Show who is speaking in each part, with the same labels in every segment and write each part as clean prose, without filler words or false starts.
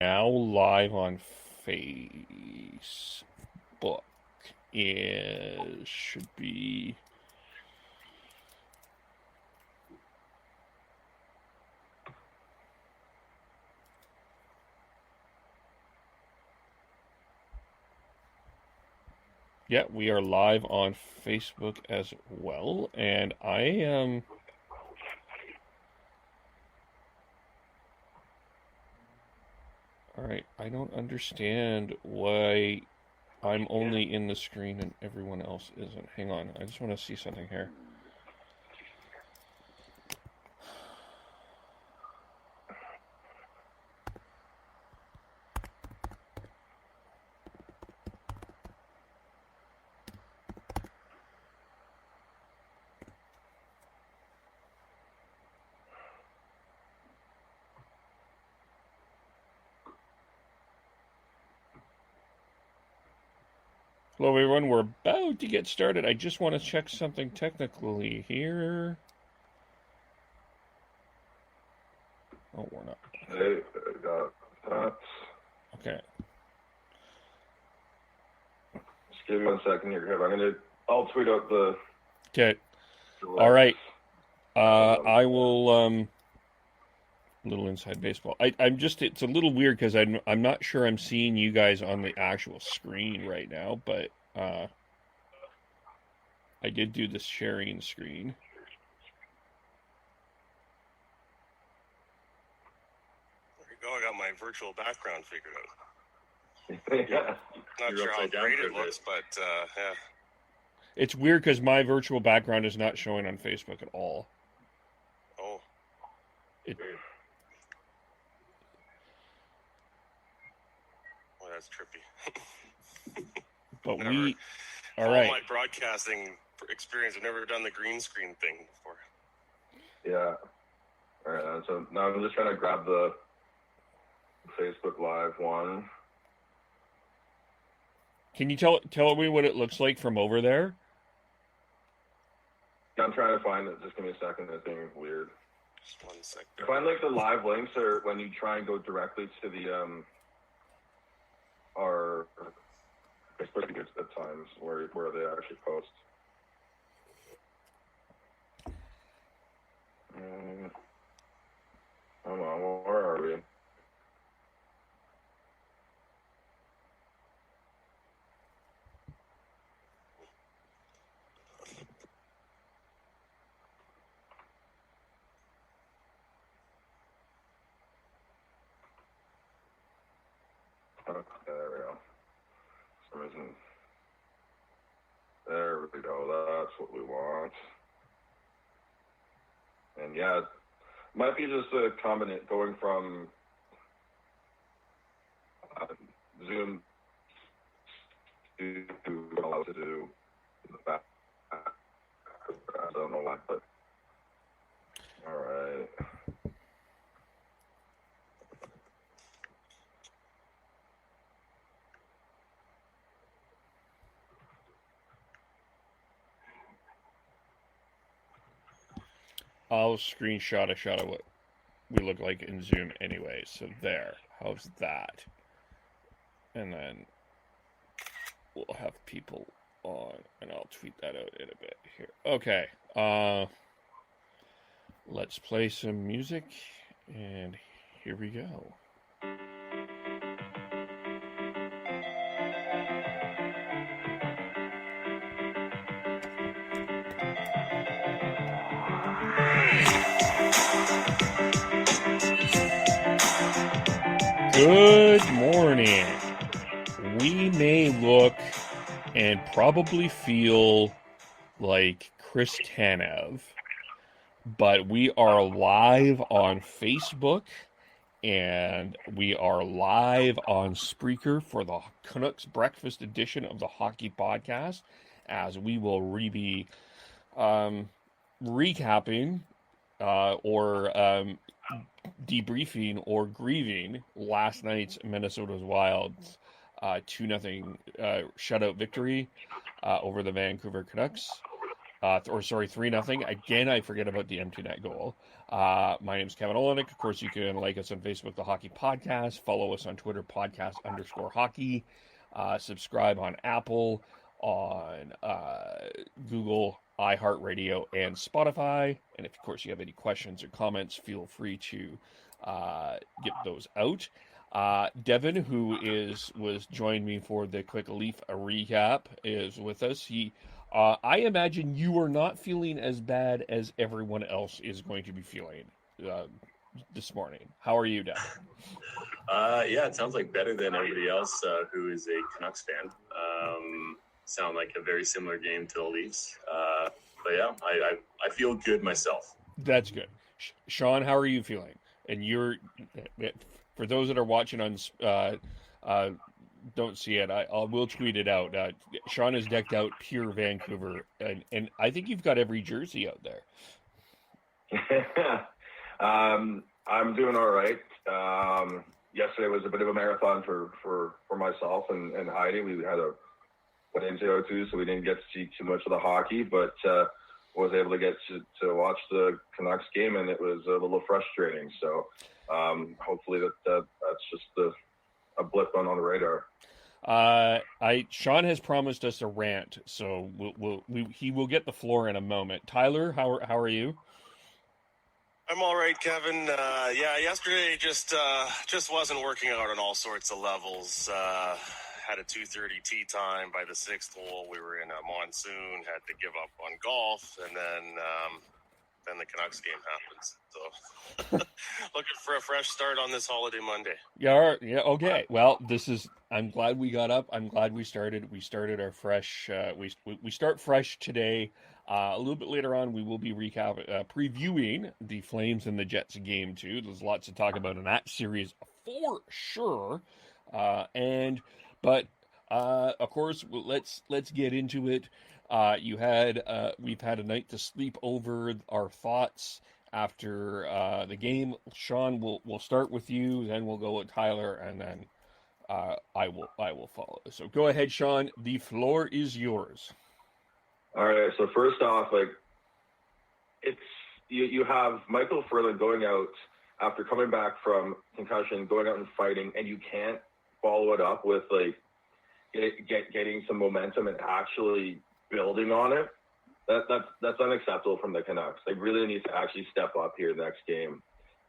Speaker 1: Now live on Facebook should be yeah, we are live on Facebook as well, and I am all right. I don't understand why I'm only in the screen and everyone else isn't. Hang on, I just want to see something here. Hello, everyone. We're about to get started. I just want to check something technically here. Oh, we're not.
Speaker 2: Hey, I got that.
Speaker 1: Okay.
Speaker 2: Just give me 1 second here, I'll tweet out the.
Speaker 1: Okay. All right. I will. Little inside baseball. I'm just. It's a little weird because I'm not sure I'm seeing you guys on the actual screen right now, but I did do the sharing screen.
Speaker 3: There you go. I got my virtual background figured out.
Speaker 2: Yeah.
Speaker 3: Not sure how great it looks, but yeah.
Speaker 1: It's weird because my virtual background is not showing on Facebook at all.
Speaker 3: Oh. Well, that's trippy.
Speaker 1: But
Speaker 3: Never,
Speaker 1: we, all
Speaker 3: all
Speaker 1: right.
Speaker 3: my broadcasting experience, I've never done the green screen thing before.
Speaker 2: Yeah. All right. So now I'm just trying to grab the Facebook Live one.
Speaker 1: Can you tell me what it looks like from over there?
Speaker 2: Yeah, I'm trying to find it. Just give me a second. It's being weird.
Speaker 3: Just 1 second.
Speaker 2: I find like the live links are when you try and go directly to the our Facebook pages at times where they actually post. Hold on, where are we? Okay, there we go. For some reason. There we go. That's what we want. And yeah, it might be just a combination going from Zoom to allow to do the back. I don't know why, but all right.
Speaker 1: I'll screenshot a shot of what we look like in Zoom anyway. So there. How's that? And then we'll have people on, and I'll tweet that out in a bit here. Okay. Let's play some music, and here we go. Good morning. We may look and probably feel like Chris Tanev, but we are live on Facebook and we are live on Spreaker for the Canucks Breakfast edition of the Hockey Podcast, as we will be recapping or debriefing or grieving last night's Minnesota's Wild's 2-0 shutout victory over the Vancouver Canucks. 3-0. Again, I forget about the empty net goal. My name is Kevin Olenek. Of course, you can like us on Facebook, The Hockey Podcast. Follow us on Twitter, podcast_hockey. Subscribe on Apple, on Google, iHeartRadio, and Spotify. And if, of course, you have any questions or comments, feel free to get those out. Devin, who was joined me for the quick Leaf recap, is with us. I imagine you are not feeling as bad as everyone else is going to be feeling this morning. How are you, Devin?
Speaker 4: Yeah, it sounds like better than everybody else who is a Canucks fan. Sound like a very similar game to the Leafs. But yeah, I feel good myself.
Speaker 1: That's good. Sean, how are you feeling? And for those that are watching on don't see it, we'll tweet it out. Sean is decked out pure Vancouver, and I think you've got every jersey out there.
Speaker 2: I'm doing all right. Yesterday was a bit of a marathon for myself and Heidi. We had a wedding to go to, so we didn't get to see too much of the hockey, but was able to get to watch the Canucks game, and it was a little frustrating. So hopefully that's just a blip on the radar.
Speaker 1: Sean has promised us a rant, so he will get the floor in a moment. Tyler, how are you?
Speaker 3: I'm all right, Kevin. Yesterday just wasn't working out on all sorts of levels. Had a 2:30 tee time by the 6th hole. We were in a monsoon, had to give up on golf, and then the Canucks game happens. So looking for a fresh start on this holiday Monday.
Speaker 1: Yeah, okay. Well, I'm glad we got up. I'm glad we started. We started our fresh. We start fresh today. A little bit later on, we will be previewing the Flames and the Jets game too. There's lots to talk about in that series for sure. But of course, let's get into it. We've had a night to sleep over our thoughts after the game. Sean, we'll start with you, then we'll go with Tyler, and then I will follow. So go ahead, Sean. The floor is yours.
Speaker 2: All right. So first off, it's you have Michael Ferland going out after coming back from concussion, going out and fighting, and you can't follow it up with getting some momentum and actually building on it. That's unacceptable from the Canucks. They really need to actually step up here next game,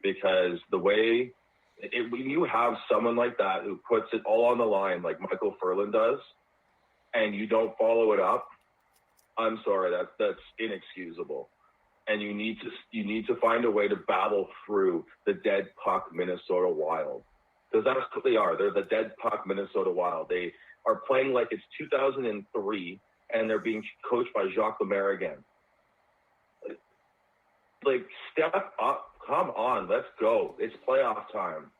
Speaker 2: because the way when you have someone like that who puts it all on the line like Michael Ferland does, and you don't follow it up, I'm sorry, that's inexcusable. And you need to find a way to battle through the dead puck Minnesota Wild, because that's what they are. They're the dead puck Minnesota Wild. They are playing like it's 2003, and they're being coached by Jacques Lemaire again. Step up, come on, let's go. It's playoff time.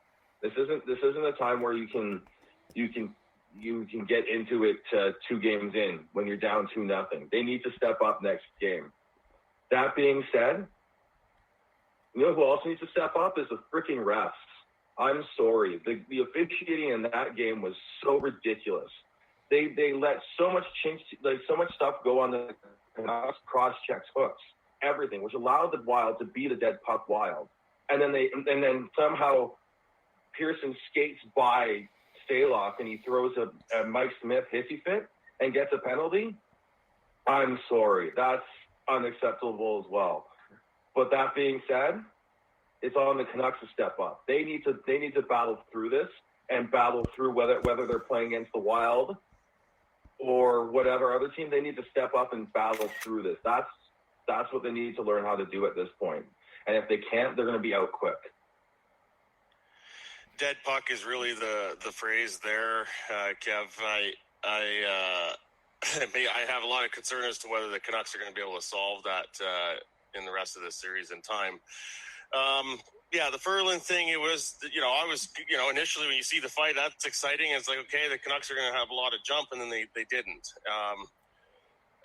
Speaker 2: This isn't a time where you can get into it 2 games in when you're down 2-0. They need to step up next game. That being said, you know who also needs to step up is the freaking refs. I'm sorry. The officiating in that game was so ridiculous. They let so much stuff go on the cross checks, hooks, everything, which allowed the Wild to be the dead puck Wild. And then somehow Pearson skates by Stalock and he throws a Mike Smith hissy fit and gets a penalty. I'm sorry. That's unacceptable as well. But that being said, it's on the Canucks to step up. They need to battle through this and battle through whether they're playing against the Wild or whatever other team. They need to step up and battle through this. That's what they need to learn how to do at this point. And if they can't, they're going to be out quick.
Speaker 3: Dead puck is really the phrase there, Kev. I have a lot of concern as to whether the Canucks are going to be able to solve that in the rest of this series in time. The Ferland thing, it was, I was, initially when you see the fight, that's exciting. It's like, okay, the Canucks are going to have a lot of jump, and then they didn't. I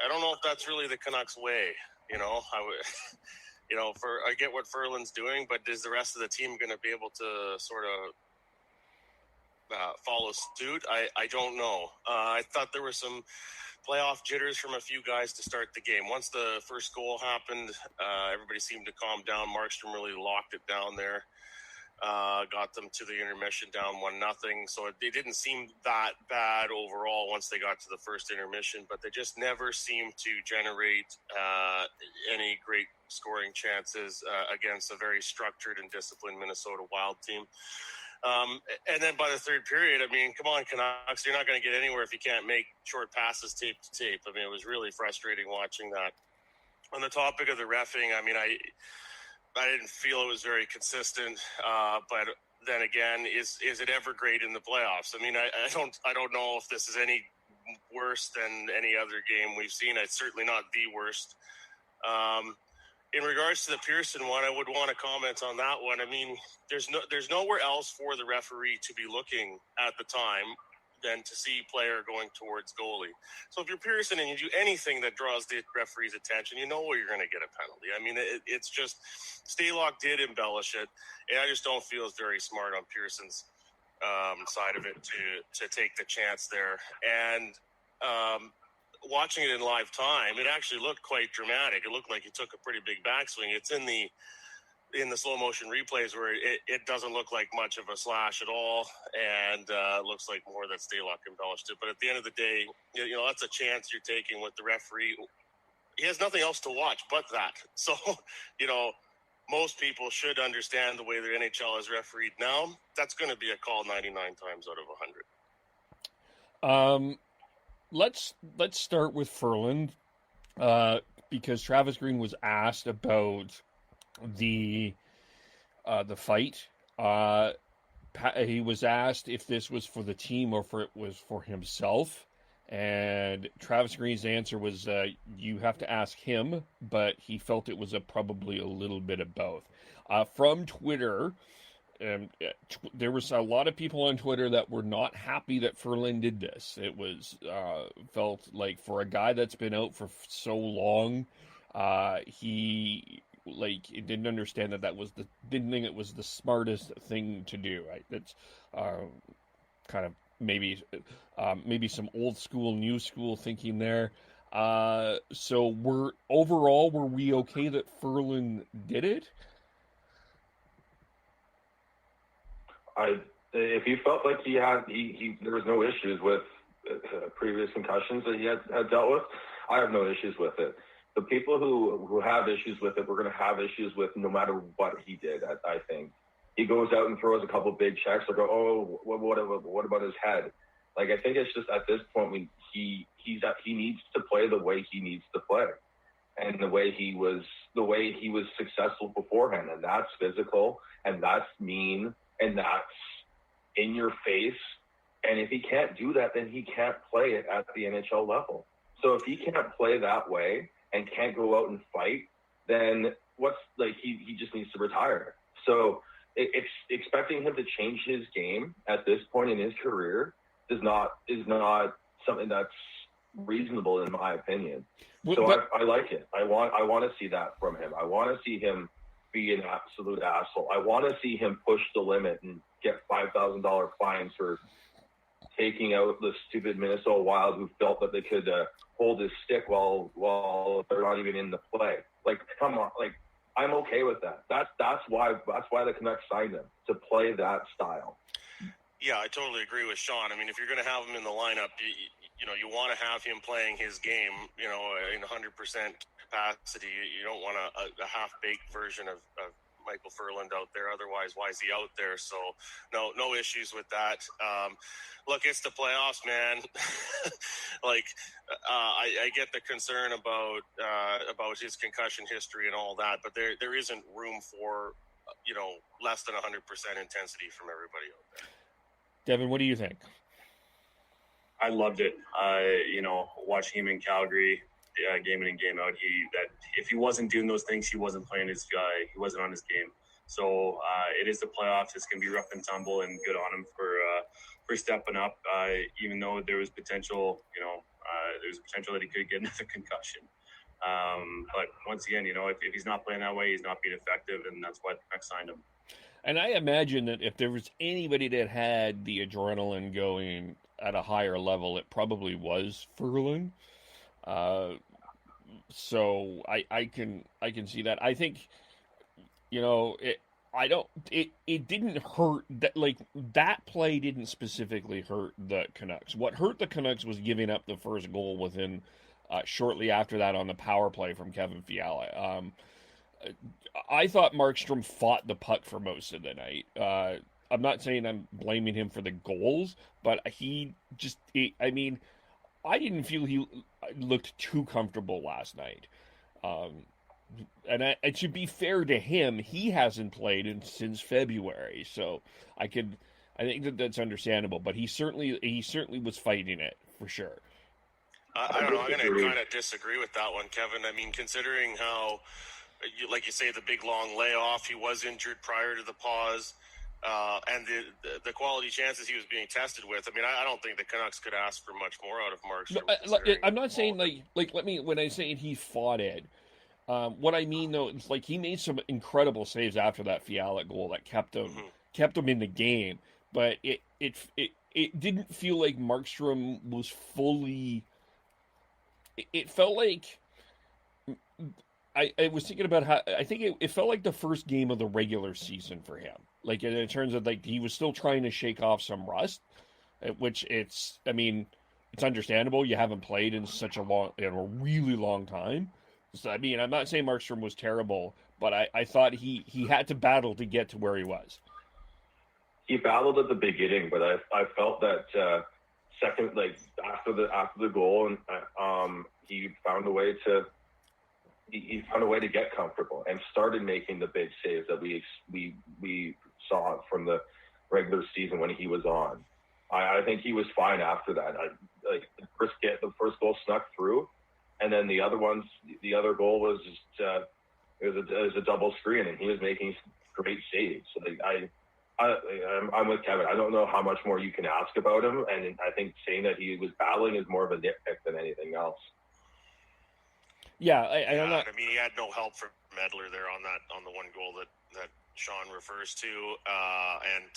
Speaker 3: don't know if that's really the Canucks way, I get what Ferland's doing, but is the rest of the team going to be able to sort of follow suit? I don't know. I thought there playoff jitters from a few guys to start the game. Once the first goal happened, everybody seemed to calm down. Markstrom really locked it down there. Got them to the intermission down 1-0. So it didn't seem that bad overall once they got to the first intermission, but they just never seemed to generate any great scoring chances against a very structured and disciplined Minnesota Wild team. And then by the third period, I mean, come on, Canucks, you're not going to get anywhere if you can't make short passes tape to tape. I mean, it was really frustrating watching that. On the topic of the reffing, I mean, I didn't feel it was very consistent, but then again, is it ever great in the playoffs? I mean, I don't know if this is any worse than any other game we've seen. It's certainly not the worst. In regards to the Pearson one, I would want to comment on that one. I mean, there's nowhere else for the referee to be looking at the time than to see player going towards goalie. So if you're Pearson and you do anything that draws the referee's attention, you know you're going to get a penalty. I mean, it's just Stalock did embellish it, and I just don't feel it's very smart on Pearson's side of it to take the chance there. And watching it in live time, it actually looked quite dramatic. It looked like he took a pretty big backswing. It's in the slow motion replays where it doesn't look like much of a slash at all, and looks like more that Stalock embellished it. But at the end of the day, you know, that's a chance you're taking with the referee. He has nothing else to watch but that. So, you know, most people should understand the way the NHL is refereed now. That's going to be a call 99 times out of 100.
Speaker 1: Let's start with Ferland, because Travis Green was asked about the fight. He was asked if this was for the team or if it was for himself, and Travis Green's answer was, you have to ask him, but he felt it was probably a little bit of both. From Twitter, there was a lot of people on Twitter that were not happy that Ferland did this. It was felt like, for a guy that's been out for so long, he didn't understand didn't think it was the smartest thing to do. Right? That's kind of maybe some old school, new school thinking there. So were we okay that Ferland did it?
Speaker 2: If he felt like there was no issues with previous concussions that he had dealt with, I have no issues with it. The people who have issues with it, we're going to have issues with no matter what he did. I think he goes out and throws a couple big checks. Like, oh, what about his head? Like, I think it's just at this point he needs to play the way he needs to play, and the way he was successful beforehand, and that's physical, and that's mean, and that's in your face. And if he can't do that, then he can't play it at the NHL level. So if he can't play that way and can't go out and fight, then he just needs to retire. So expecting him to change his game at this point in his career is not something that's reasonable, in my opinion. So I like it. I want to see that from him. I want to see him be an absolute asshole. I want to see him push the limit and get $5,000 fines for taking out the stupid Minnesota Wild who felt that they could hold his stick while they're not even in the play. Like, come on, like, I'm okay with that. That's why the Canucks signed him, to play that style.
Speaker 3: Yeah, I totally agree with Sean. I mean, if you're going to have him in the lineup, you want to have him playing his game, in 100% capacity. You don't want a half-baked version of Michael Ferland out there. Otherwise, why is he out there? So, no issues with that. Look, it's the playoffs, man. I get the concern about his concussion history and all that, but there isn't room for, less than 100% intensity from everybody out there.
Speaker 1: Devin, what do you think?
Speaker 4: I loved it. Watching him in Calgary, game in and game out, if he wasn't doing those things, he wasn't playing his guy. He wasn't on his game. So it is the playoffs. It's going to be rough and tumble, and good on him for stepping up. Even though there was potential, there's potential that he could get another concussion. But once again, if he's not playing that way, he's not being effective, and that's why the Canucks signed him.
Speaker 1: And I imagine that if there was anybody that had the adrenaline going at a higher level, it probably was Ferland. So I can see that. I think, it didn't hurt that, like, that play didn't specifically hurt the Canucks. What hurt the Canucks was giving up the first goal within shortly after that on the power play from Kevin Fiala. I thought Markstrom fought the puck for most of the night. I'm not saying I'm blaming him for the goals, but I didn't feel he looked too comfortable last night. And it should be fair to him, he hasn't played since February, so I think that's understandable. But he certainly was fighting it for sure.
Speaker 3: I don't know. I'm going to kind of disagree with that one, Kevin. I mean, considering how, like you say, the big long layoff, he was injured prior to the pause, and the quality chances he was being tested with. I mean, I don't think the Canucks could ask for much more out of Markstrom.
Speaker 1: I'm not saying when I say he fought it. What I mean, though, is like he made some incredible saves after that Fiala goal that kept him in the game. But it didn't feel like Markstrom was fully. It felt like I was thinking about how I think it felt like the first game of the regular season for him. Like in terms of like he was still trying to shake off some rust, which it's understandable. You haven't played in a really long time. So, I mean, I'm not saying Markstrom was terrible, but I thought he had to battle to get to where he was.
Speaker 2: He battled at the beginning, but I felt that second, like after the goal, and he found a way to get comfortable and started making the big saves that we saw from the regular season when he was on. I think he was fine after that. The first goal snuck through. And then the other goal was just it was a double screen, and he was making great saves. So I'm with Kevin. I don't know how much more you can ask about him, and I think saying that he was battling is more of a nitpick than anything else.
Speaker 1: Yeah, I don't know.
Speaker 3: I mean, he had no help from Medler there on the one goal that Sean refers to, and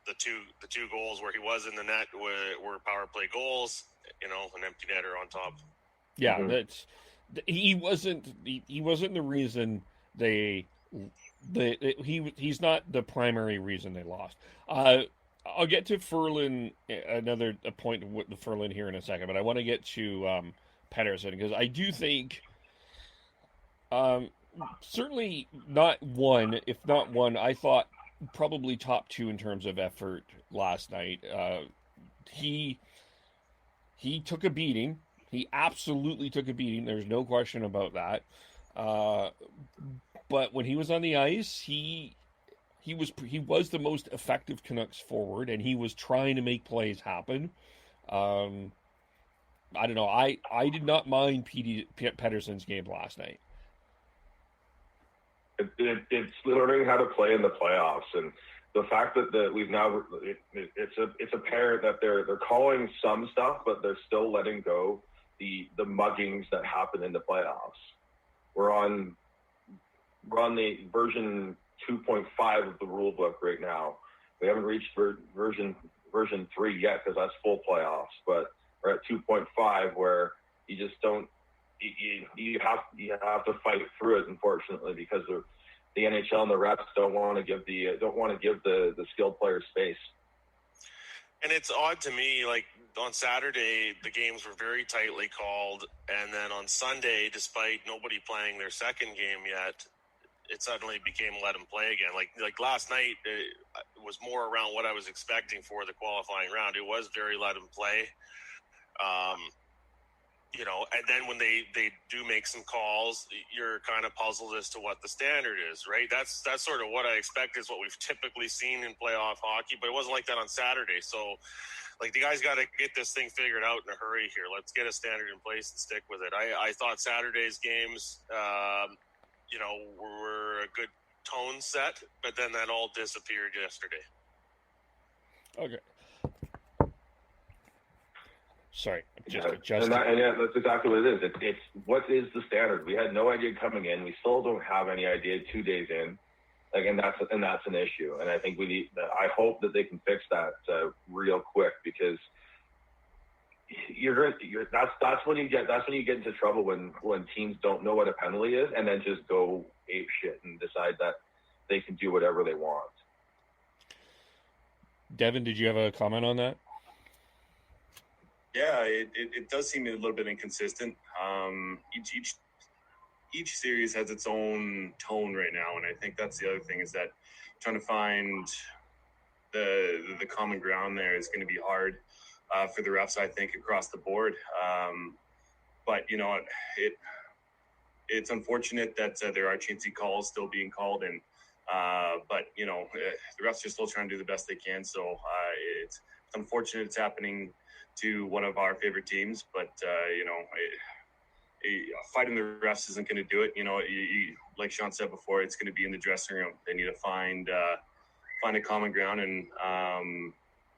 Speaker 3: the two goals where he was in the net were power play goals. An empty netter on top.
Speaker 1: Yeah, he wasn't the reason he's not the primary reason they lost. I'll get to Ferland, another point with the Ferland here in a second, but I want to get to Pettersson because I do think certainly not one, if not one, I thought probably top two in terms of effort last night. He took a beating. He absolutely took a beating. There's no question about that. But when he was on the ice, he was the most effective Canucks forward, and he was trying to make plays happen. I don't know. I did not mind Pettersson's game last night.
Speaker 2: It's learning how to play in the playoffs, and the fact that we've now it's apparent that they're calling some stuff, but they're still letting go the muggings that happen in the playoffs. We're on the version 2.5 of the rule book right now. We haven't reached version 3 yet because that's full playoffs, but we're at 2.5 where you just don't you have to fight through it, unfortunately, because the NHL and the refs don't want to give the skilled players space.
Speaker 3: And it's odd to me, like on Saturday, the games were very tightly called. And then on Sunday, despite nobody playing their second game yet, it suddenly became let them play again. Like last night, it was more around what I was expecting for the qualifying round. It was very let them play. And then when they do make some calls, you're kind of puzzled as to what the standard is, right? That's sort of what I expect is what we've typically seen in playoff hockey, but it wasn't like that on Saturday. So, like, the guys got to get this thing figured out in a hurry here. Let's get a standard in place and stick with it. I thought Saturday's games, were a good tone set, but then that all disappeared yesterday.
Speaker 1: Okay. Sorry,
Speaker 2: that's exactly what it is. It's what is the standard? We had no idea coming in. We still don't have any idea 2 days in. And that's an issue. And I think I hope that they can fix that real quick because, that's when you get into trouble when teams don't know what a penalty is and then just go ape shit and decide that they can do whatever they want.
Speaker 1: Devin, did you have a comment on that?
Speaker 4: Yeah, it does seem a little bit inconsistent. Each series has its own tone right now, and I think that's the other thing, is that trying to find the common ground there is going to be hard for the refs, I think, across the board. But you know, it's unfortunate that there are chintzy calls still being called, and but you know, the refs are still trying to do the best they can. So it's unfortunate it's happening to one of our favorite teams, but you know, fighting the refs isn't going to do it. You know, like Sean said before, it's going to be in the dressing room. They need to find a common ground and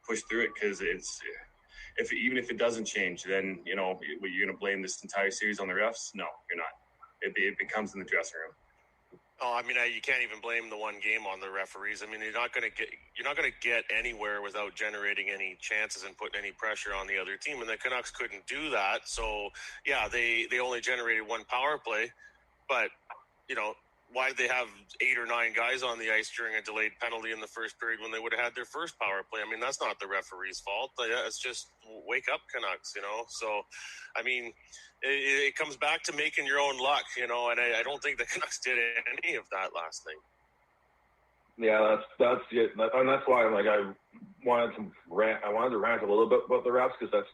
Speaker 4: push through it, because even if it doesn't change, then you know, you're going to blame this entire series on the refs. No, you're not. It becomes in the dressing room.
Speaker 3: Oh, I mean, you can't even blame the one game on the referees. I mean, you're not going to get anywhere without generating any chances and putting any pressure on the other team. And the Canucks couldn't do that. So yeah, they only generated one power play, but you know, why did they have 8 or 9 guys on the ice during a delayed penalty in the first period when they would have had their first power play? I mean, that's not the referee's fault. It's just wake up, Canucks, you know? So, I mean, it comes back to making your own luck, you know, and I don't think the Canucks did any of that last thing.
Speaker 2: Yeah, that's it. And that's why I wanted to rant a little bit about the refs, because that's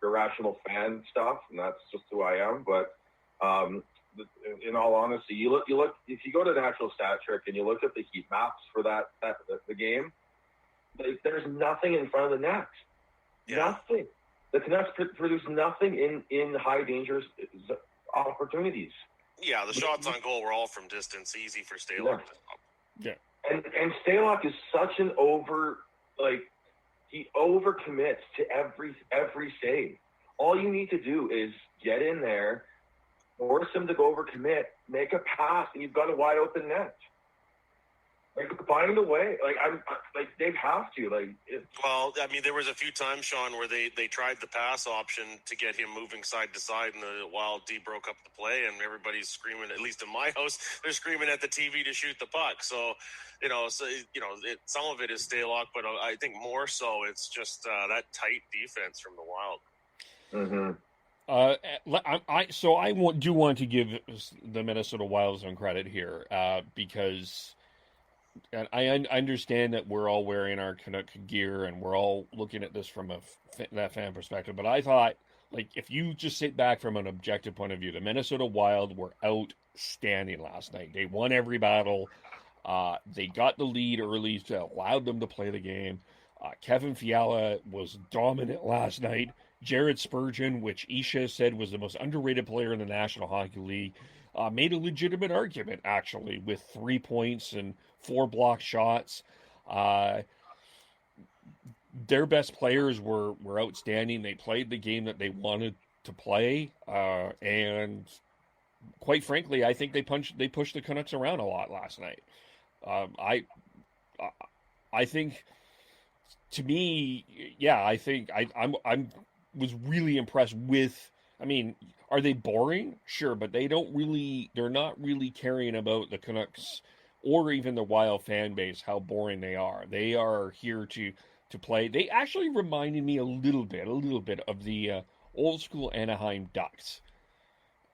Speaker 2: irrational fan stuff, and that's just who I am. But in all honesty, you look if you go to Natural Stat Trick and you look at the heat maps for the game, there's nothing in front of the net.
Speaker 3: Yeah.
Speaker 2: Nothing. The Canucks produce nothing in high danger opportunities.
Speaker 3: Yeah, the shots on goal were all from distance, easy for Stalock.
Speaker 1: Yeah.
Speaker 2: And Stalock is such an he overcommits to every save. All you need to do is get in there, force him to go overcommit, make a pass, and you've got a wide open net. Find a way. They have to.
Speaker 3: Well, I mean, there was a few times, Sean, where they tried the pass option to get him moving side to side, and the Wild D broke up the play, and everybody's screaming. At least in my house, they're screaming at the TV to shoot the puck. So, some of it is Stalock, but I think more so it's just that tight defense from the Wild.
Speaker 2: Mm-hmm.
Speaker 1: I do want to give the Minnesota Wild some credit here, because. And I understand that we're all wearing our Canuck gear and we're all looking at this from that fan perspective. But I thought, if you just sit back from an objective point of view, the Minnesota Wild were outstanding last night. They won every battle. They got the lead early, so allowed them to play the game. Kevin Fiala was dominant last night. Jared Spurgeon, which Isha said was the most underrated player in the National Hockey League, made a legitimate argument, actually, with 3 points and 4 block shots. Their best players were outstanding. They played the game that they wanted to play, and quite frankly, I think they pushed the Canucks around a lot last night. I think, to me, yeah, I think I was really impressed with. I mean, are they boring? Sure, but they're not really caring about the Canucks or even the Wild fan base, how boring they are. They are here to play. They actually reminded me a little bit of the old school Anaheim Ducks.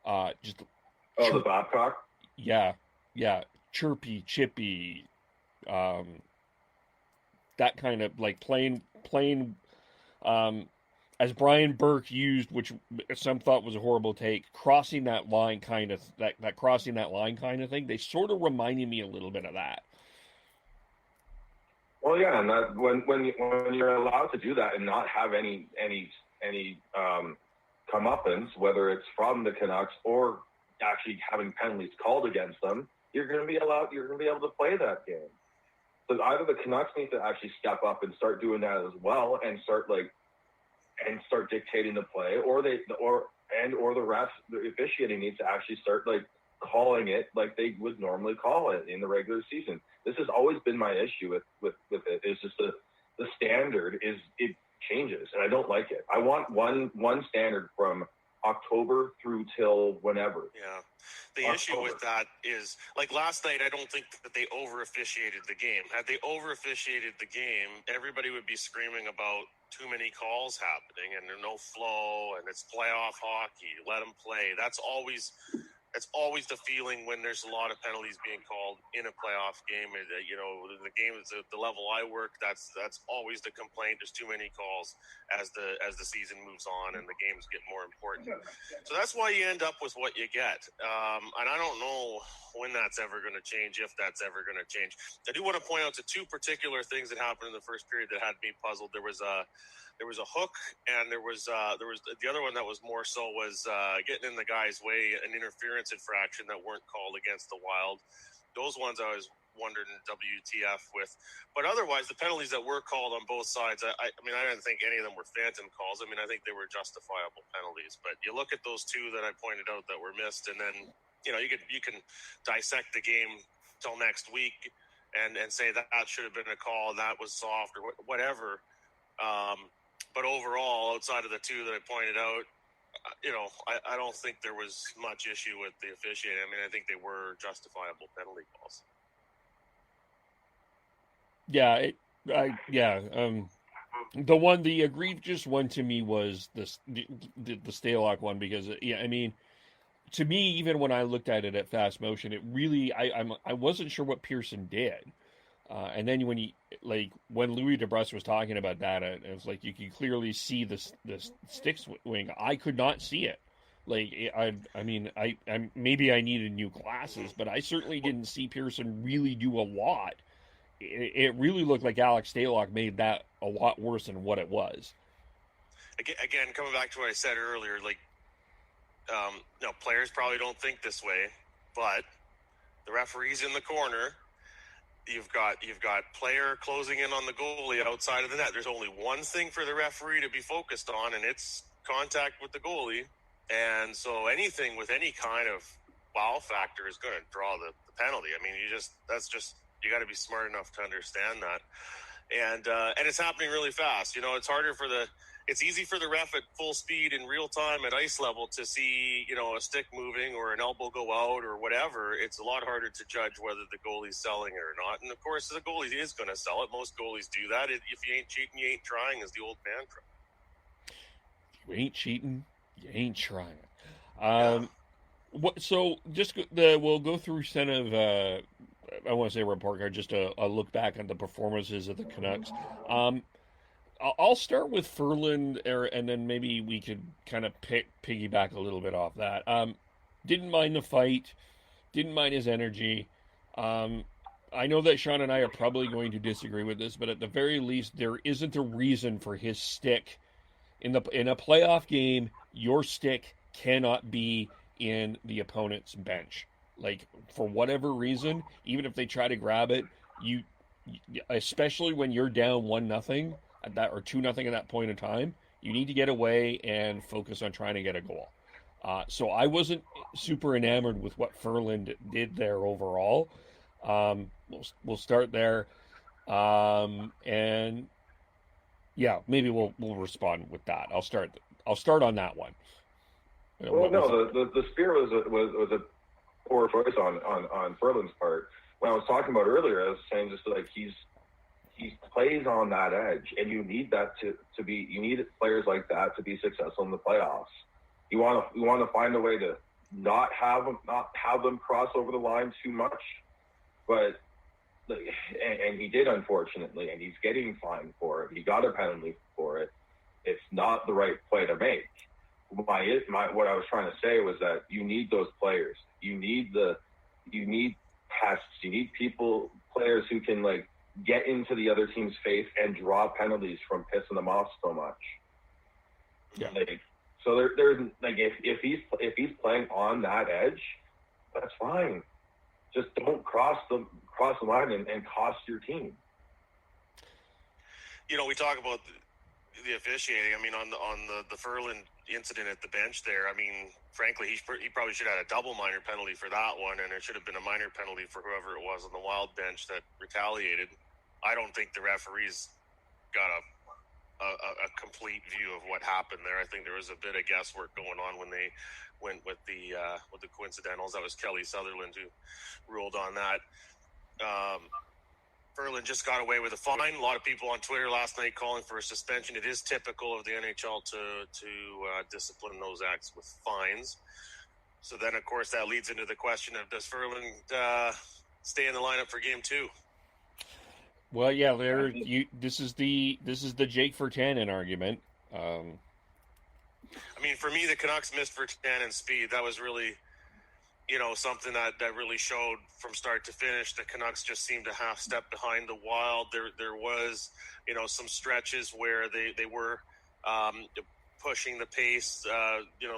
Speaker 2: The Babcock?
Speaker 1: Yeah. Chirpy, chippy, that kind of playing, as Brian Burke used, which some thought was a horrible take, crossing that line kind of thing. They sort of reminded me a little bit of that.
Speaker 2: Well, yeah, and that when you're allowed to do that and not have any comeuppance, whether it's from the Canucks or actually having penalties called against them, you're going to be able to play that game. So either the Canucks need to actually step up and start doing that as well, and start dictating the play, or the refs, the officiating needs to actually start calling it like they would normally call it in the regular season. This has always been my issue with it. It's just the standard is changes, and I don't like it. I want one standard from October through till whenever.
Speaker 3: Yeah. The issue with that is, like last night, I don't think that they over-officiated the game. Had they over-officiated the game, everybody would be screaming about too many calls happening and there's no flow and it's playoff hockey. Let them play. That's always the feeling when there's a lot of penalties being called in a playoff game. The game is the level I work. That's always the complaint. There's too many calls as the season moves on and the games get more important. So that's why you end up with what you get. And I don't know when that's ever going to change, if that's ever going to change. I do want to point out to two particular things that happened in the first period that had me puzzled. There was a hook, and there was the other one that was more so was getting in the guy's way, an interference infraction that weren't called against the Wild. Those ones I was wondering WTF with. But otherwise, the penalties that were called on both sides, I mean, I didn't think any of them were phantom calls. I mean, I think they were justifiable penalties. But you look at those two that I pointed out that were missed, and then you can dissect the game till next week and say that should have been a call, that was soft or whatever. But overall, outside of the two that I pointed out, I don't think there was much issue with the officiating. I mean, I think they were justifiable penalty calls.
Speaker 1: Yeah, the egregious one to me was the Stalock one because I mean, to me, even when I looked at it at fast motion, it really I wasn't sure what Pearson did. And then when Louis DeBrusk was talking about that, it was like you could clearly see the stick swing. I could not see it. Maybe I needed new glasses, but I certainly didn't see Pearson really do a lot. It really looked like Alex Stalock made that a lot worse than what it was.
Speaker 3: Again, coming back to what I said earlier, players probably don't think this way, but the referee's in the corner. You've got player closing in on the goalie outside of the net. There's only one thing for the referee to be focused on, and it's contact with the goalie. And so anything with any kind of wow factor is going to draw the penalty. I mean, you got to be smart enough to understand that. And it's happening really fast. It's easy for the ref at full speed in real time at ice level to see, a stick moving or an elbow go out or whatever. It's a lot harder to judge whether the goalie's selling it or not. And of course, the goalie is going to sell it. Most goalies do that. If you ain't cheating, you ain't trying, is the old mantra.
Speaker 1: You ain't cheating, you ain't trying. So we'll go through kind of, I want to say report card, just a look back on the performances of the Canucks. I'll start with Ferland, and then maybe we could kind of piggyback a little bit off that. Didn't mind the fight, didn't mind his energy. I know that Sean and I are probably going to disagree with this, but at the very least, there isn't a reason for his stick in a playoff game. Your stick cannot be in the opponent's bench. For whatever reason, even if they try to grab it, you especially when you're down 1-0. Or 2-0 at that point in time, you need to get away and focus on trying to get a goal. So I wasn't super enamored with what Ferland did there overall. We'll start there, and yeah, maybe we'll respond with that. I'll start on that one.
Speaker 2: The spear was a poor choice on Ferland's part. When I was talking about earlier, I was saying just he plays on that edge, and you need that to be. You need players like that to be successful in the playoffs. You want to find a way to not have them cross over the line too much, but and he did, unfortunately, and he's getting fined for it. He got a penalty for it. It's not the right play to make. What I was trying to say was that you need those players. You need pests. You need players who can get into the other team's face and draw penalties from pissing them off so much.
Speaker 1: Yeah.
Speaker 2: So there's if he's playing on that edge, that's fine. Just don't cross the line and cost your team.
Speaker 3: We talk about the officiating. I mean, on the Ferland incident at the bench there, I mean, frankly, he probably should have had a double minor penalty for that one, and it should have been a minor penalty for whoever it was on the Wild bench that retaliated. I don't think the referees got a a complete view of what happened there. I think there was a bit of guesswork going on when they went with the coincidentals. That was Kelly Sutherland who ruled on that. Ferland just got away with a fine. A lot of people on Twitter last night calling for a suspension. It is typical of the NHL to discipline those acts with fines. So then, of course, that leads into the question of, does Ferland stay in the lineup for Game 2?
Speaker 1: Well, yeah, this is the Jake Virtanen argument.
Speaker 3: I mean, for me, the Canucks missed Virtanen's speed. That was really, something that really showed from start to finish. The Canucks just seemed to half step behind the Wild. There was, some stretches where they were pushing the pace.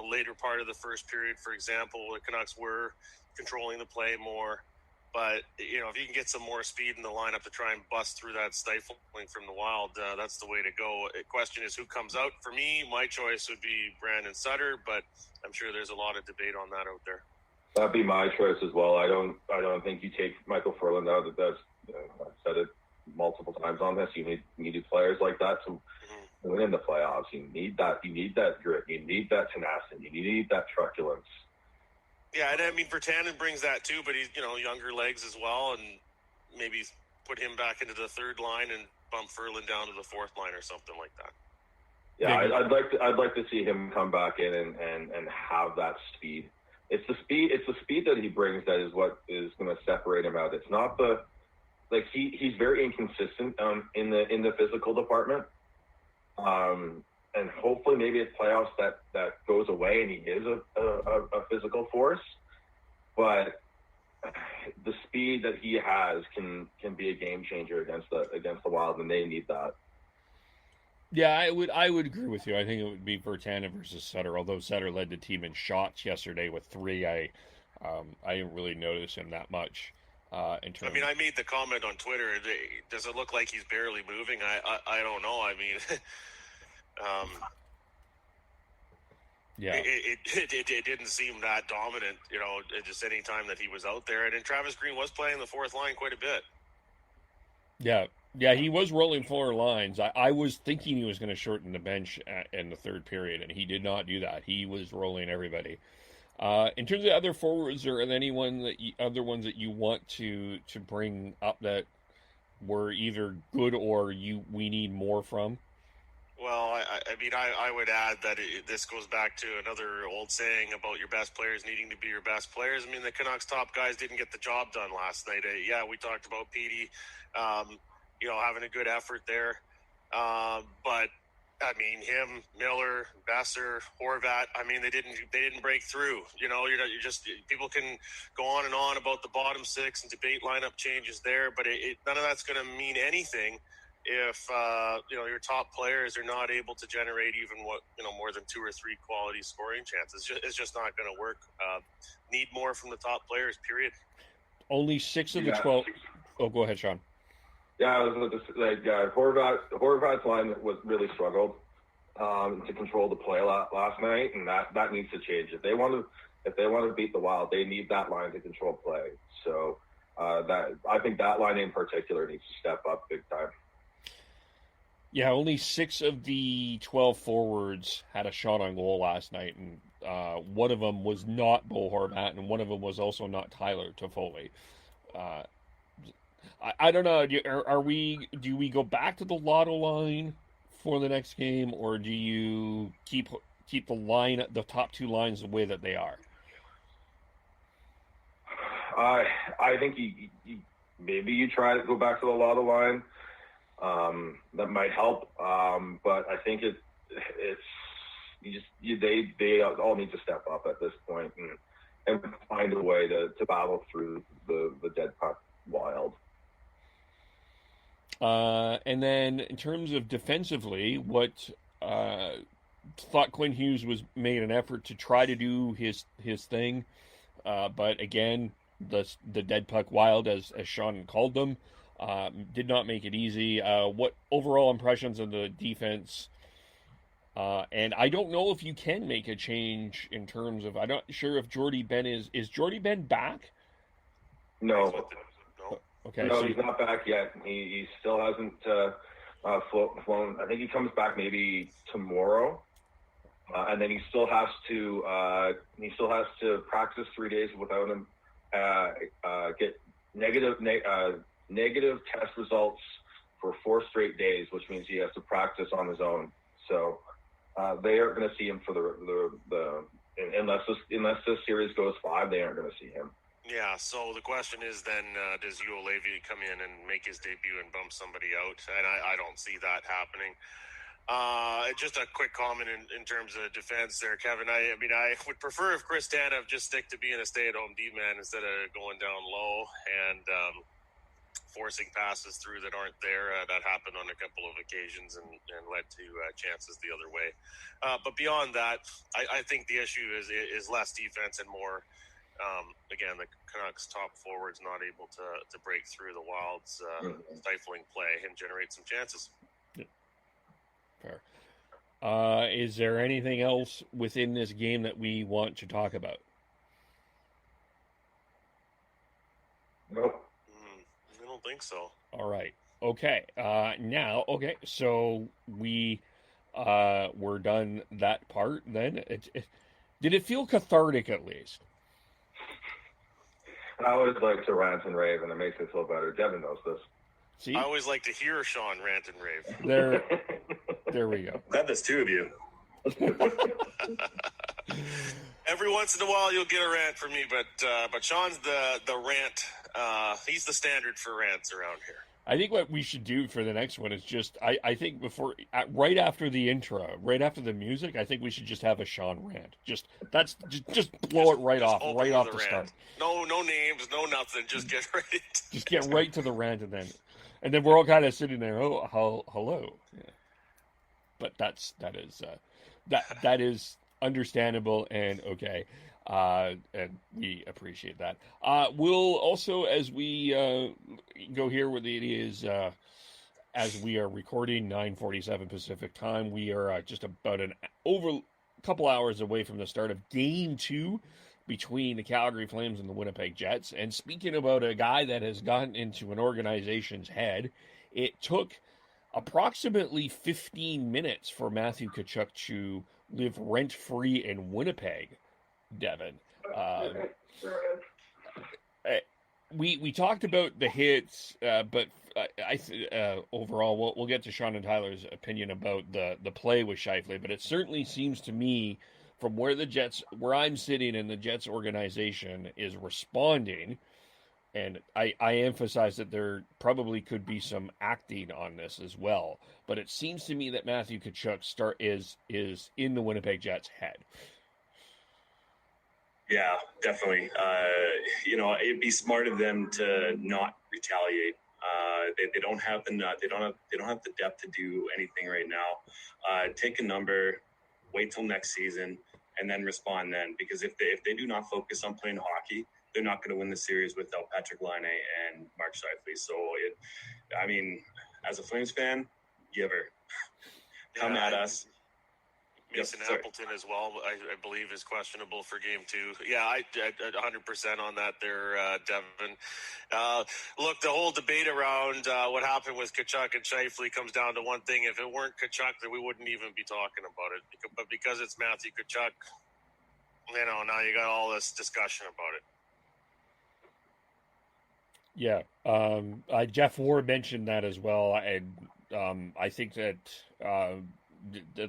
Speaker 3: Later part of the first period, for example, the Canucks were controlling the play more. But, if you can get some more speed in the lineup to try and bust through that stifling from the Wild, that's the way to go. The question is who comes out. For me, my choice would be Brandon Sutter, but I'm sure there's a lot of debate on that out there.
Speaker 2: That'd be my choice as well. I don't think you take Michael Ferland out. I've said it multiple times on this. You need players like that to win in the playoffs. You need that grit. You need that tenacity. You need that truculence.
Speaker 3: Yeah, and I mean, Virtanen brings that too, but he's, younger legs as well, and maybe put him back into the third line and bump Ferland down to the fourth line or something like that.
Speaker 2: Yeah, I'd like to see him come back in and have that speed. It's the speed that he brings that is what is going to separate him out. It's not he's very inconsistent in the physical department. And hopefully maybe it's playoffs that goes away and he is a physical force. But the speed that he has can be a game changer against the Wild, and they need that.
Speaker 1: Yeah, I would agree with you. I think it would be Virtanen versus Sutter, although Sutter led the team in shots yesterday with 3. I didn't really notice him that much. I made the comment on Twitter. Does it look like he's barely moving? I don't know. I mean...
Speaker 3: yeah, it didn't seem that dominant, just any time that he was out there. And then Travis Green was playing the fourth line quite a bit.
Speaker 1: Yeah, he was rolling 4 lines. I was thinking he was going to shorten the bench in the third period, and he did not do that. He was rolling everybody. In terms of other forwards, or anyone other ones that you want to bring up that were either good or we need more from?
Speaker 3: Well, I would add that this goes back to another old saying about your best players needing to be your best players. I mean, the Canucks top guys didn't get the job done last night. We talked about Petey, having a good effort there. But I mean, him, Miller, Besser, Horvat. I mean, they didn't break through. People can go on and on about the bottom 6 and debate lineup changes there, but none of that's going to mean anything if your top players are not able to generate even more than 2 or 3 quality scoring chances. It's just not going to work. Need more from the top players, period.
Speaker 1: Only 6 of the 12. Oh, go ahead, Sean.
Speaker 2: Yeah, I was just Horvat's line was really struggled to control the play last night, and that needs to change. If they want to beat the Wild, they need that line to control play. So I think that line in particular needs to step up big time.
Speaker 1: Yeah, only 6 of the 12 forwards had a shot on goal last night, and one of them was not Bo Horvat, and one of them was also not Tyler Toffoli. I don't know. Do we go back to the Lotto line for the next game, or do you keep the top 2 lines the way that they are?
Speaker 2: I think maybe you try to go back to the Lotto line. That might help, but I think they all need to step up at this point and find a way to battle through the dead puck Wild.
Speaker 1: And then in terms of defensively, what thought Quinn Hughes made an effort to try to do his thing, but again, the dead puck Wild, as Sean called them, did not make it easy. What overall impressions of the defense? And I don't know if you can make a change in terms of, I'm not sure if Jordy Ben is Jordy Ben back?
Speaker 2: No.
Speaker 1: Okay.
Speaker 2: No, he's not back yet. He still hasn't flown. I think he comes back maybe tomorrow, and then he still has to practice 3 days without him. Get negative test results for 4 straight days, which means he has to practice on his own. So they aren't going to see him for the unless this series goes 5, they aren't going to see him.
Speaker 3: Yeah, so the question is then, does Juho Levi come in and make his debut and bump somebody out? And I don't see that happening. Just a quick comment in terms of defense there, Kevin. I would prefer if Chris Tanev just stick to being a stay-at-home D-man instead of going down low and forcing passes through that aren't there. That happened on a couple of occasions and led to chances the other way. But beyond that, I think the issue is less defense and more, again, the Canucks top forwards not able to break through the Wild's stifling play and generate some chances.
Speaker 1: Fair. Is there anything else within this game that we want to talk about?
Speaker 2: Nope.
Speaker 3: I don't think so.
Speaker 1: All right. Okay. So we're done that part then. Did it feel cathartic at least?
Speaker 2: I always like to rant and rave, and it makes it feel better. Devin knows this.
Speaker 1: See?
Speaker 3: I always like to hear Sean rant and rave.
Speaker 1: There we go.
Speaker 4: Glad there's 2 of you.
Speaker 3: Every once in a while, you'll get a rant from me, but Sean's the rant. He's the standard for rants around here.
Speaker 1: I think what we should do for the next one is just, I think right after the intro, right after the music, I think we should just have a Sean rant. Just blow it right off the start.
Speaker 3: No names, no nothing. Just get right.
Speaker 1: Just get right to the rant, and then we're all kind of sitting there. Oh, hello. Yeah. But that is understandable and okay. And we appreciate that. We'll also, as we go here, where it is, as we are recording 9:47 Pacific time, we are just about a couple hours away from the start of Game 2 between the Calgary Flames and the Winnipeg Jets. And speaking about a guy that has gotten into an organization's head, it took approximately 15 minutes for Matthew Tkachuk to live rent-free in Winnipeg. Devin, we talked about the hits, but overall we'll get to Sean and Tyler's opinion about the play with Scheifele. But it certainly seems to me, from where I'm sitting and the Jets organization is responding, and I emphasize that there probably could be some acting on this as well. But it seems to me that Matthew Tkachuk is in the Winnipeg Jets' head.
Speaker 4: Yeah, definitely. It'd be smart of them to not retaliate. They don't have the nut. They don't have the depth to do anything right now. Take a number, wait till next season, and then respond then. Because if they do not focus on playing hockey, they're not going to win the series without Patrick Laine and Mark Scheifele. So, as a Flames fan, giver, come at us.
Speaker 3: Mason Appleton as well, I believe, is questionable for Game 2. Yeah, I 100% on that there, Devin. Look, the whole debate around what happened with Tkachuk and Scheifele comes down to one thing. If it weren't Tkachuk, then we wouldn't even be talking about it. But because it's Matthew Tkachuk, now you got all this discussion about it.
Speaker 1: Yeah. Jeff Ward mentioned that as well. And I think that...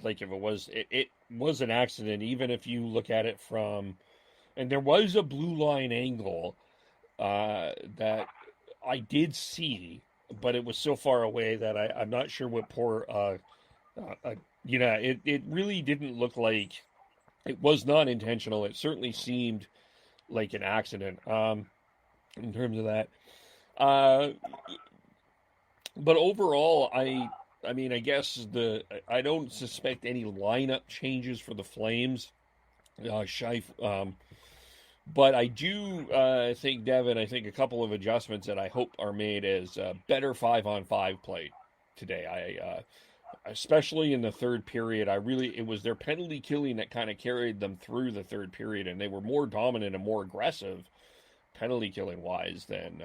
Speaker 1: like if it was an accident, even if you look at it from, and there was a blue line angle that I did see, but it was so far away that I'm not sure what it really didn't look like, it was not intentional. It certainly seemed like an accident in terms of that. But overall, I guess I don't suspect any lineup changes for the Flames, but I do think, Devin, a couple of adjustments that I hope are made as better 5-on-5 play today. Especially in the third period, it was their penalty killing that kind of carried them through the third period, and they were more dominant and more aggressive penalty killing wise than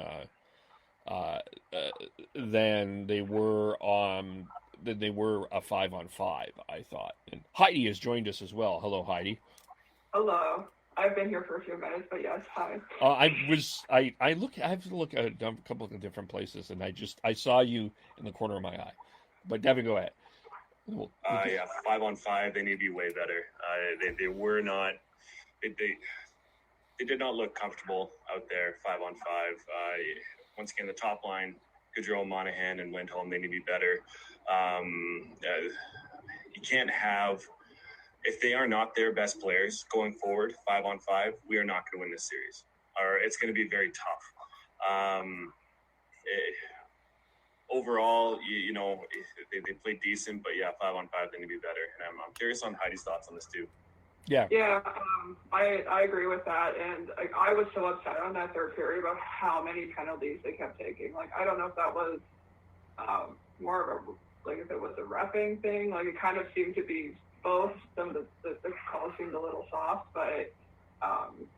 Speaker 1: than they were a 5-on-5. I thought. And Heidi has joined us as well. Hello, Heidi.
Speaker 5: Hello. I've been here for a few minutes, but yes, hi.
Speaker 1: I have to look at a couple of different places, and I saw you in the corner of my eye. But Devin, go ahead.
Speaker 4: Yeah, 5-on-5. They need to be way better. They were not. They did not look comfortable out there 5-on-5. Once again, the top line, Gaudreau, Monahan, and Lindholm, they need to be better. You can't have, if they are not their best players going forward 5-on-5, we are not going to win this series. Or it's going to be very tough. Overall, they played decent, but yeah, 5-on-5 they need to be better. And I'm curious on Heidi's thoughts on this too.
Speaker 1: Yeah.
Speaker 5: Yeah, I agree with that. And I was so upset on that third period about how many penalties they kept taking. I don't know if that was more of if it was a reffing thing. It kind of seemed to be both. Some of the calls seemed a little soft, but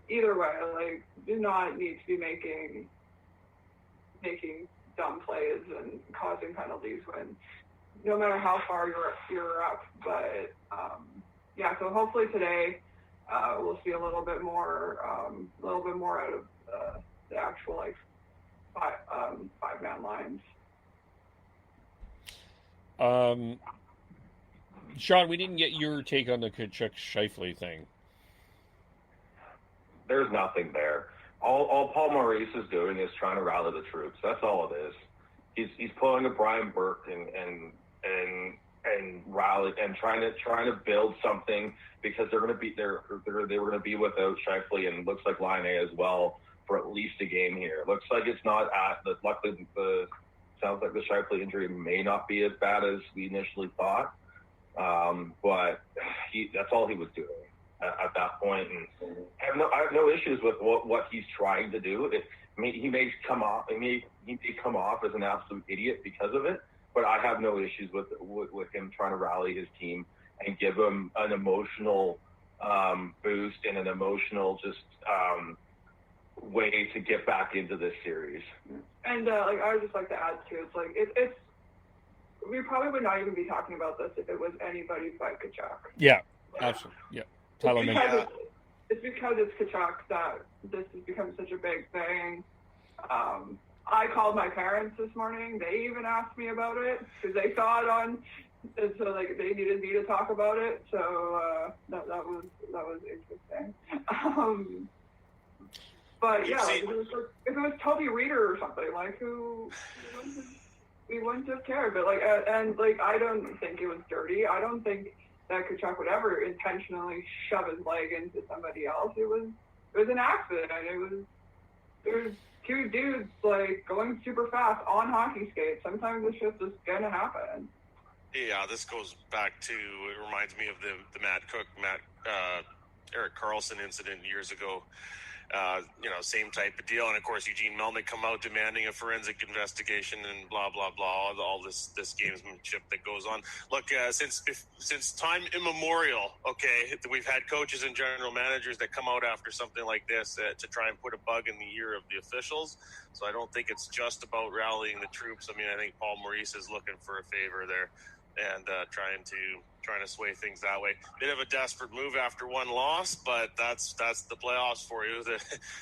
Speaker 5: either way, do not need to be making dumb plays and causing penalties when no matter how far you're up. But yeah, so hopefully today we'll see a little bit more out of the actual five-man lines.
Speaker 1: Sean, we didn't get your take on the Tkachuk-Scheifele thing.
Speaker 2: There's nothing there. All Paul Maurice is doing is trying to rally the troops. That's all it is. He's pulling a Brian Burke and rally and trying to build something because they were going to be without Scheifele and looks like Line A as well for at least a game here. Looks like it's not luckily sounds like the Scheifele injury may not be as bad as we initially thought. But that's all he was doing at that point. And I have no issues with what he's trying to do. He may come off as an absolute idiot because of it, but I have no issues with him trying to rally his team and give him an emotional boost and an emotional way to get back into this series.
Speaker 5: And I would just like to add too, it's we probably would not even be talking about this if it was anybody but Tkachuk.
Speaker 1: Yeah, absolutely. Yeah,
Speaker 5: it's because it's Tkachuk that this has become such a big thing. I called my parents this morning. They even asked me about it because they saw it on, and so they needed me to talk about it. So that was interesting. But yeah, if it was Toby Reeder or something, we wouldn't have cared. But I don't think it was dirty. I don't think that Tkachuk would ever intentionally shove his leg into somebody else. It was an accident. There was two dudes going super fast on hockey skates. Sometimes it's just gonna happen.
Speaker 3: Yeah, this goes back to, it reminds me of the Matt Cook, Erik Karlsson incident years ago. Same type of deal. And of course, Eugene Melnyk come out demanding a forensic investigation and blah, blah, blah, all this gamesmanship that goes on. Look, since time immemorial, okay, we've had coaches and general managers that come out after something like this to try and put a bug in the ear of the officials. So I don't think it's just about rallying the troops. I think Paul Maurice is looking for a favor there and trying to sway things that way. Bit of a desperate move after one loss, but that's the playoffs for you.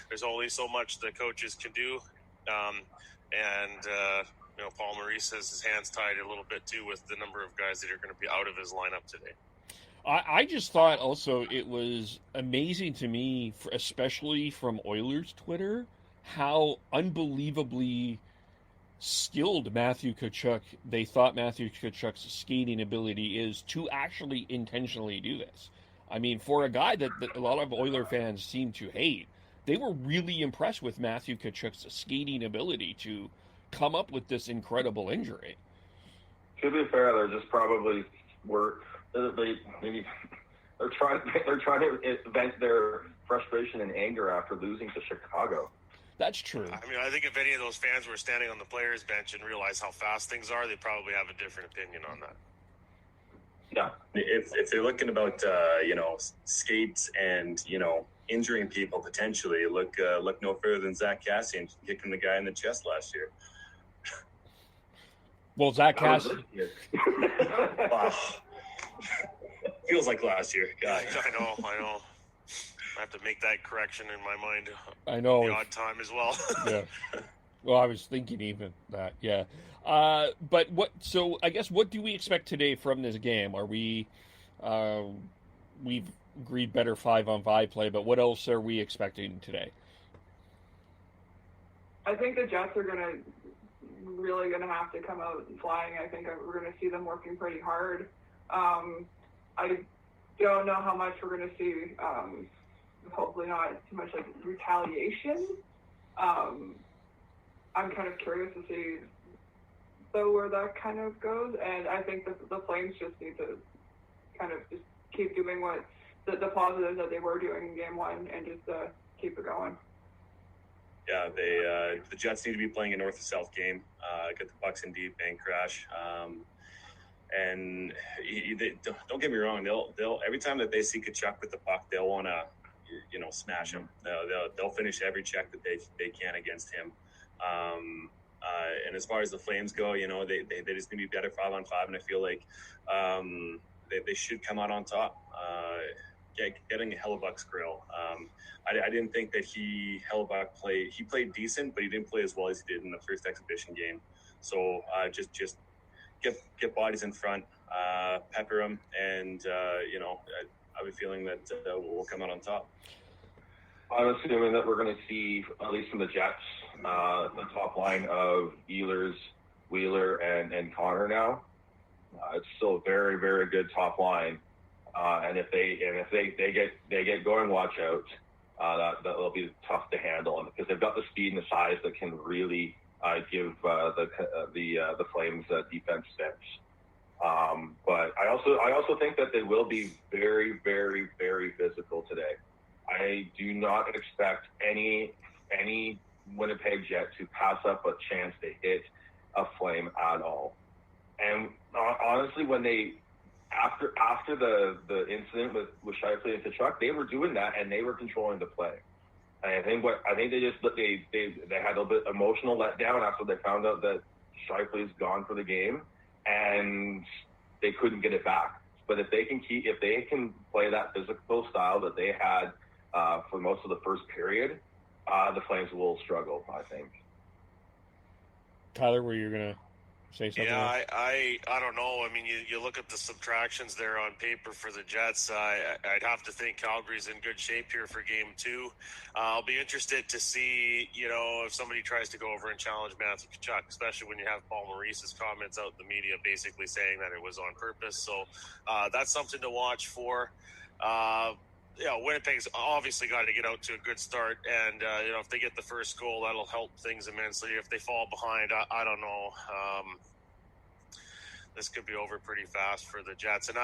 Speaker 3: There's only so much the coaches can do, Paul Maurice has his hands tied a little bit too with the number of guys that are going to be out of his lineup today.
Speaker 1: I just thought also it was amazing to me, especially from Oilers Twitter, how unbelievably skilled Matthew Tkachuk's skating ability is to actually intentionally do this. For a guy that a lot of Oiler fans seem to hate, they were really impressed with Matthew Tkachuk's skating ability to come up with this incredible injury.
Speaker 2: To be fair, they're just probably they're trying to vent their frustration and anger after losing to Chicago.
Speaker 1: That's true.
Speaker 3: I think if any of those fans were standing on the players' bench and realize how fast things are, they probably have a different opinion on that.
Speaker 4: Yeah, if they're looking about skates and injuring people potentially, look no further than Zach Kassian kicking the guy in the chest last year.
Speaker 1: Well, Zach
Speaker 2: That was
Speaker 1: Cass.
Speaker 2: this year.
Speaker 4: Wow. Feels like last year. God.
Speaker 3: I know. I have to make that correction in my mind.
Speaker 1: I know.
Speaker 3: The odd time as well.
Speaker 1: Yeah. Well, I was thinking even that. Yeah. But what? So I guess what do we expect today from this game? Are we? We've agreed better 5-on-5 play, but what else are we expecting today?
Speaker 5: I think the Jets are really gonna have to come out flying. I think we're gonna see them working pretty hard. I don't know how much we're gonna see. Hopefully not too much like retaliation. I'm kind of curious to see though where that kind of goes, and I think the Flames just need to kind of just keep doing what the positives that they were doing in game one and just keep it going.
Speaker 4: Yeah, the Jets need to be playing a north to south game. Get the pucks in deep and crash. And don't get me wrong, they'll every time that they see Tkachuk with the puck, they'll want to smash him. They'll finish every check that they can against him. And as far as the Flames go, they just need to be better 5-on-5, and I feel like they should come out on top. Getting Hellebuck's grill. I didn't think that Hellebuck played decent, but he didn't play as well as he did in the first exhibition game. So just get bodies in front, pepper them, and I have a feeling that we'll come out on top.
Speaker 2: I'm assuming that we're going to see, at least from the Jets, the top line of Ehlers, Wheeler, and Connor now. It's still a very, very good top line. And if they get going, watch out. That'll be tough to handle, because they've got the speed and the size that can really give the Flames defense fits. But I also think that they will be very, very, very physical today. I do not expect any Winnipeg Jet to pass up a chance to hit a Flame at all. And honestly, when they after the incident with Scheifele and Tkachuk, they were doing that and they were controlling the play. And I think they had a little bit emotional letdown after they found out that Scheifele's gone for the game, and they couldn't get it back. But if they can play that physical style that they had for most of the first period, the Flames will struggle, I think.
Speaker 1: Tyler, were you gonna say something?
Speaker 3: Yeah, I don't know. I mean, you look at the subtractions there on paper for the Jets. I'd have to think Calgary's in good shape here for game two. I'll be interested to see, if somebody tries to go over and challenge Matthew Tkachuk, especially when you have Paul Maurice's comments out in the media basically saying that it was on purpose. So that's something to watch for. Winnipeg's obviously got to get out to a good start, and if they get the first goal, that'll help things immensely. If they fall behind, I don't know. This could be over pretty fast for the Jets, and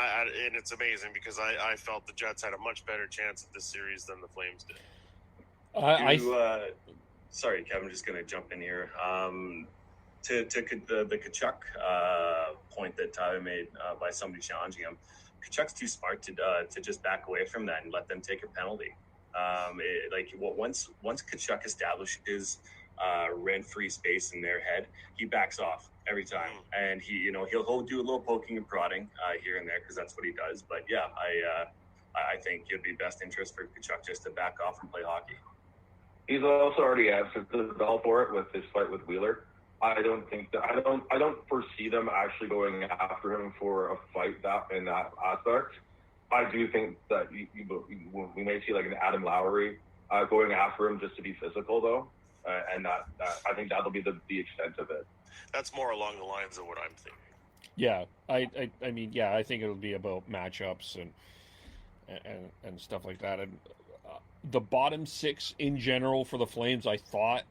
Speaker 3: it's amazing because I felt the Jets had a much better chance at this series than the Flames did.
Speaker 4: Sorry, Kevin, just going to jump in here. To the Tkachuk point that Tyler made by somebody challenging him. Tkachuk's too smart to just back away from that and let them take a penalty. Once Tkachuk establishes rent-free space in their head, he backs off every time, and he'll do a little poking and prodding here and there because that's what he does. But yeah, I think it'd be best interest for Tkachuk just to back off and play hockey.
Speaker 2: He's also already answered the bell for it with his fight with Wheeler. I don't foresee them actually going after him for a fight in that aspect. I do think that we may see like an Adam Lowry going after him just to be physical, though, and that I think that'll be the extent of it.
Speaker 3: That's more along the lines of what I'm thinking.
Speaker 1: Yeah, I mean, yeah, I think it'll be about matchups and stuff like that. And the bottom six in general for the Flames, I thought,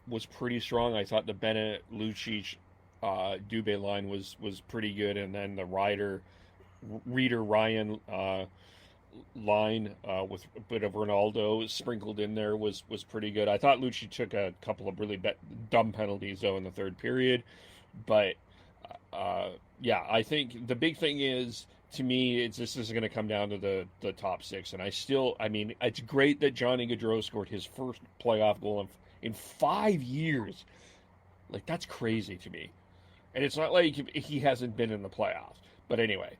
Speaker 1: was pretty strong. I thought the Bennett, Lucic, Dubé line was pretty good, and then the Reeder Ryan line with a bit of Ronaldo sprinkled in there was pretty good. I thought Lucic took a couple of really dumb penalties though in the third period, but I think the big thing is, to me, this is going to come down to the top six, and I mean, it's great that Johnny Gaudreau scored his first playoff goal in 5 years. Like, that's crazy to me. And it's not like he hasn't been in the playoffs. But anyway,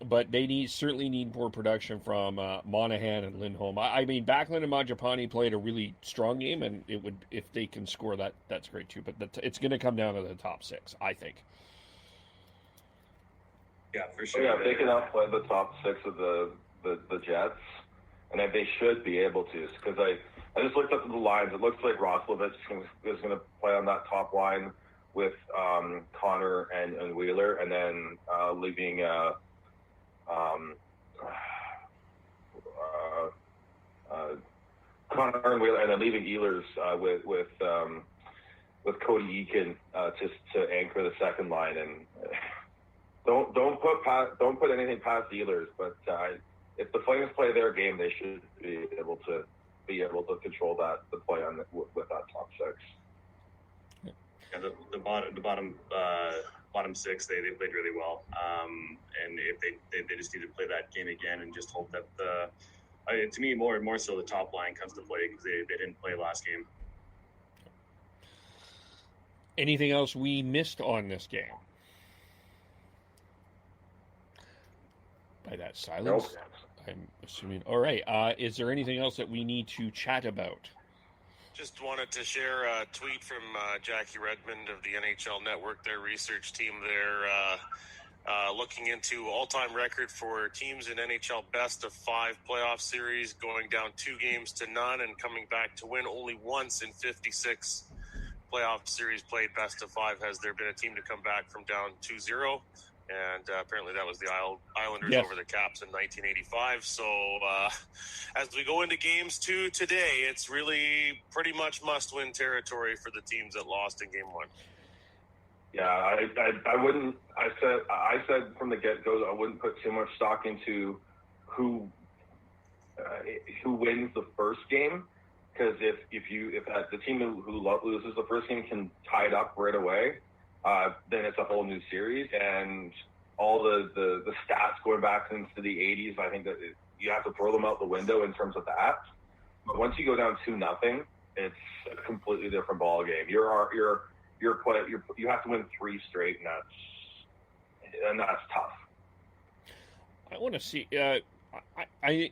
Speaker 1: but they certainly need more production from Monahan and Lindholm. I mean, Backlund and Mangiapane played a really strong game, and it would, if they can score that, that's great too. But it's going to come down to the top six, I think.
Speaker 4: Yeah, for sure.
Speaker 2: Yeah, if they can outplay the top six of the Jets, and they should be able to, because I just looked up the lines. It looks like Roslovic is going to play on that top line with Connor and Wheeler, and then leaving Connor and Wheeler, and then leaving Ehlers with Cody Eakin just to anchor the second line. And don't put anything past Ehlers, but if the Flames play their game, they should be able to control the play on with that top six.
Speaker 4: Yeah, the bottom six, they played really well, and if they just need to play that game again and just hope that to me more so the top line comes to play, because they didn't play last game.
Speaker 1: Anything else we missed on this game? By that silence,
Speaker 2: Nope.
Speaker 1: I'm assuming. All right. Is there anything else that we need to chat about?
Speaker 3: Just wanted to share a tweet from Jackie Redmond of the NHL Network, their research team there, looking into all-time record for teams in NHL best of 5 playoff series, going down 2 games to none and coming back to win. Only once in 56 playoff series played best of 5 has there been a team to come back from down 2-0. And apparently that was the Islanders over the Caps in 1985. So as we go into games 2 today, it's really pretty much must-win territory for the teams that lost in Game 1.
Speaker 2: Yeah, I wouldn't. I said from the get-go I wouldn't put too much stock into who wins the first game, because if the team who loses the first game can tie it up right away, then it's a whole new series, and all the stats going back into the 80s, I think that you have to throw them out the window in terms of that. But once you go down 2-0, it's a completely different ball game. You have to win 3 straight, and that's tough.
Speaker 1: I want to see. I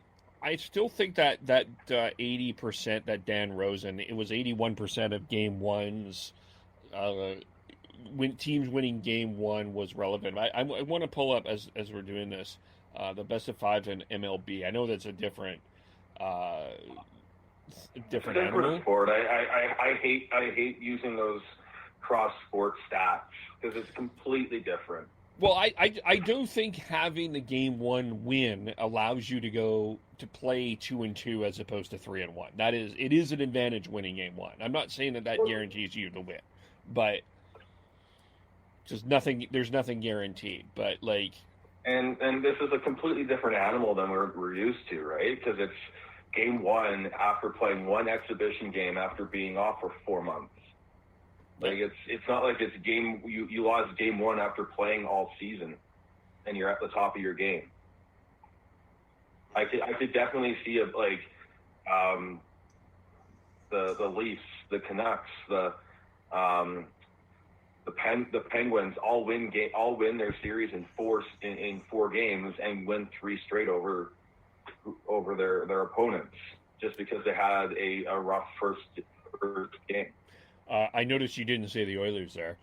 Speaker 1: still think that 80% that Dan Rosen, it was 81% of Game 1's. When teams winning Game 1 was relevant. I want to pull up as we're doing this the best of 5 in MLB. I know that's a different animal.
Speaker 2: Sport. I hate using those cross sport stats because it's completely different.
Speaker 1: Well, I don't think having the Game 1 win allows you to go to play 2-2 as opposed to 3-1. It is an advantage winning Game 1. I'm not saying that guarantees you to win, but just there's nothing guaranteed, but like.
Speaker 2: And this is a completely different animal than we're used to, right? Because it's Game 1 after playing one exhibition game after being off for 4 months. Like it's not like it's game you lost Game 1 after playing all season, and you're at the top of your game. I could definitely see the Leafs, the Canucks, the Penguins all win their series in 4 games and win 3 straight over their opponents, just because they had a rough first game.
Speaker 1: I noticed you didn't say the Oilers there.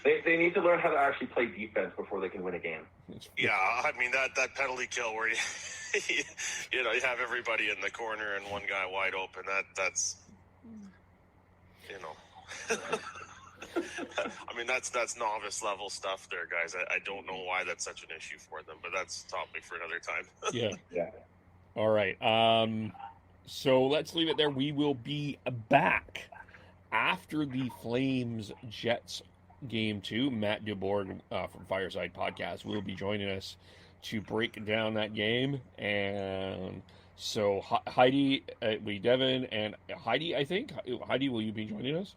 Speaker 2: They need to learn how to actually play defense before they can win a game.
Speaker 3: Yeah, I mean that penalty kill where you have everybody in the corner and one guy wide open. That's I mean that's novice level stuff there, guys. I don't know why that's such an issue for them, but that's a topic for another time.
Speaker 2: Yeah.
Speaker 1: All right. So let's leave it there. We will be back after the Flames Jets Game 2. Matt Dubourg from Fireside Podcast will be joining us to break down that game. And so Heidi, Devin, and Heidi, I think. Heidi, will you be joining us?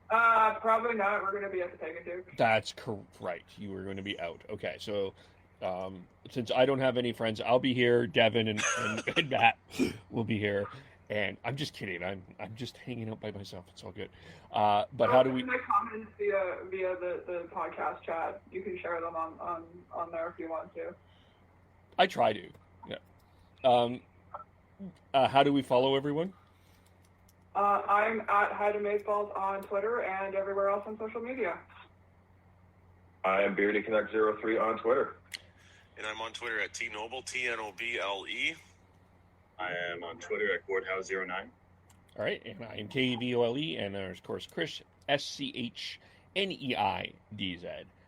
Speaker 5: Probably not. We're going to be at the Peg-a-Duke.
Speaker 1: That's right. You were going to be out. Okay, so since I don't have any friends, I'll be here. Devin and Matt will be here. And I'm just kidding. I'm just hanging out by myself. It's all good. But how do we?
Speaker 5: My comments via the podcast chat. You can share them on there if you want to.
Speaker 1: I try to. Yeah. How do we follow everyone?
Speaker 5: I'm at Heidi Makeballs on Twitter and everywhere else on social media.
Speaker 2: I am BeardedCanuck03 on Twitter.
Speaker 3: And I'm on Twitter at tnoble, TNOBLE.
Speaker 4: I am on Twitter at Gordhouse09.
Speaker 1: All right, and I am KVOLE, and there's, of course, Chris, SCHNEIDZ.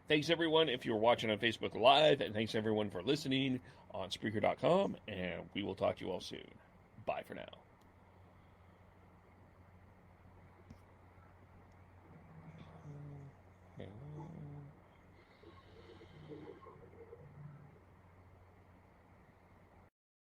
Speaker 1: Thanks, everyone, if you're watching on Facebook Live, and thanks, everyone, for listening on Spreaker.com, and we will talk to you all soon. Bye for now.